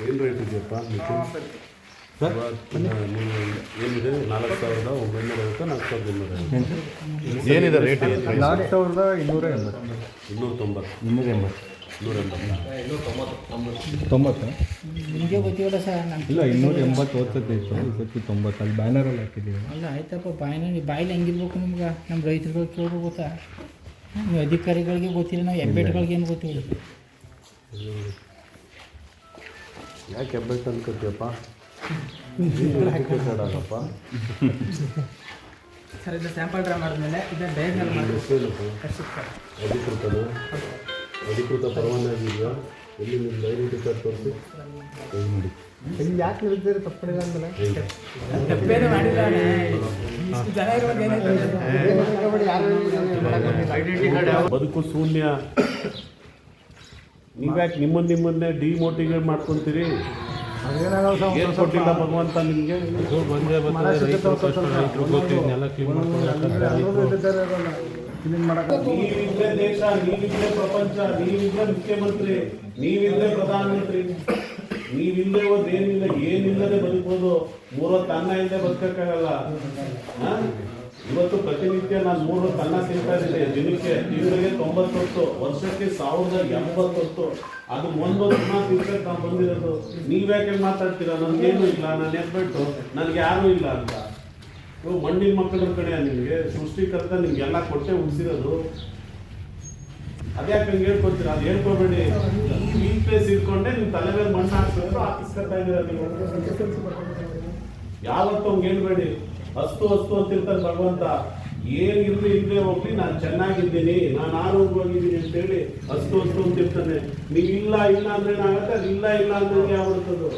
ಏನು ರೇಟ್ ಇದೆಯಪ್ಪ ಸರ್? ಏನಿದೆ 4,950 4,250 ಏನಿದೆ ರೇಟ್? 4,280 90 ನಿಮಗೆ ಗೊತ್ತಿಲ್ಲ ಸರ್ ನಾನು ಇಲ್ಲ 280 ಓದ್ಸತ್ತೆ ಇತ್ತು ಇವತ್ತು 90 ಅಲ್ಲಿ ಬ್ಯಾನರಲ್ಲಿ ಹಾಕಿದ್ದೀವಿ. ಅಲ್ಲ ಆಯ್ತಪ್ಪ ಬಾಯಲ್ಲಿ ಹೆಂಗಿರ್ಬೇಕು ನಿಮ್ಗೆ ನಮ್ಮ ರೈತರುಗಳು ಕೇಳೋದು ಗೊತ್ತಾ? ನೀವು ಅಧಿಕಾರಿಗಳಿಗೆ ಗೊತ್ತಿಲ್ಲ, ನಾವು ಹೆಬ್ಬೆಟ್ಗಳಿಗೆ ಏನು ಗೊತ್ತಿಲ್ಲ. ಯಾಕೆ ಹೆಬ್ಬೆಟ್ಟು ಅನ್ಕೋತೀಯಪ್ಪ? ಸರ್ ಇದು ಸ್ಯಾಂಪಲ್ ಡ್ರಾ ಮಾಡಿದ್ಮೇಲೆ ಇದನ್ನು ಡೈರಿನಲ್ಲಿ ಮಾಡಬೇಕು. ಅಧಿಕೃತ ಪರವಾನಗಿ ಇದೆಯಾ? ಎಲ್ಲಿ ನಿಮ್ಮ ಡೈರಿ ಟಿಕೆಟ್ ತೋರಿಸಿ ನೋಡಿ. ಯಾಕೆ ನಿಲ್ದಿರಿ ತಪ್ಪಿಲ್ಲ ಅಂದಲ್ಲ ತಪ್ಪೇನು ಮಾಡಿಲ್ಲ. ಇಷ್ಟು ಜನ ಇರೋದು ಬದುಕು ಶೂನ್ಯ. ನೀವ್ಯಾಕೆ ನಿಮ್ಮನ್ನೇ ಡಿಮೋಟಿವೇಟ್ ಮಾಡ್ಕೊತೀರಿ? ಏನು ಕೊಟ್ಟಿಲ್ಲ ಭಗವಂತ ನಿಮಗೆ? ನೀವಿದ್ರೆ ದೇಶ, ನೀವಿದ್ರೆ ಪ್ರಪಂಚ, ನೀವಿದ್ರೆ ಮುಖ್ಯಮಂತ್ರಿ, ನೀವಿದ್ರೆ ಪ್ರಧಾನಮಂತ್ರಿ. ನೀವಿಲ್ಲದೆ ಹೋದ್ ಏನಿಲ್ಲದೆ ಬದುಕೋದು. 3 ಹೊತ್ತು ಅನ್ನ ಇಲ್ಲದೆ ಬದುಕಕ್ಕಾಗಲ್ಲ. ಇವತ್ತು ಪ್ರತಿನಿತ್ಯ ನಾನು 3 ಹೊತ್ತು ಅನ್ನ ತಿಂತಾ ಇದ್ದೀನಿ. ದಿನಕ್ಕೆ ತಿಂಗಳಿಗೆ 90 ಹೊತ್ತು, ವರ್ಷಕ್ಕೆ 1080 ಹೊತ್ತು. ಅದು 1 ಅನ್ನ ತಿನ್ಸಕ್ಕೆ ನಾವು ಬಂದಿರೋದು. ನೀವ್ಯಾಕೆ ಮಾತಾಡ್ತೀರಾ? ನನ್ಗೇನು ಇಲ್ಲ, ನಾನು ಎದ್ಬಿಟ್ಟು ನನಗೆ ಯಾರೂ ಇಲ್ಲ ಅಂತ. ನೀವು ಮಣ್ಣಿನ ಮಕ್ಕಳ ಕಡೆ ನಿಮಗೆ ಸೃಷ್ಟಿಕರ್ತ ನಿಮ್ಗೆಲ್ಲ ಕೊಟ್ಟೆ ಉಳಿಸಿರೋದು. ಅದ್ಯಾಕೆ ಹಂಗೆ ಹೇಳ್ಕೊತೀರಾ? ಅದು ಹೇಳ್ಕೊಬೇಡಿ. ಈ ಪ್ಲೇಸ್ ಇಟ್ಕೊಂಡೆ ನೀವು ತಲೆ ಮೇಲೆ ಮಣ್ಣು ಹಾಕಿಸ್ಕೊತಾ ಇದ್ದೀರಾ ನೀವು. ಯಾವತ್ತೂ ಹಂಗೆ ಹೇಳ್ಬೇಡಿ. ಅಸ್ತು ಅಂತಿರ್ತಾನೆ ಭಗವಂತ. ಏನಿರ್ಲಿ ಇಲ್ಲದೆ ಹೋಗ್ಲಿ, ನಾನು ಚೆನ್ನಾಗಿದ್ದೀನಿ, ನಾನು ಆರೋಗ್ಯವಾಗಿದ್ದೀನಿ ಅಂತೇಳಿ ಅಸ್ತು ಅಂತಿರ್ತಾನೆ. ನೀವು ಇಲ್ಲ ಅಂದ್ರೆ ಏನಾಗತ್ತೆ? ಅದು ಇಲ್ಲ ಅಂದ್ರೆ ಯಾವ್ಬಿಡ್ತದು?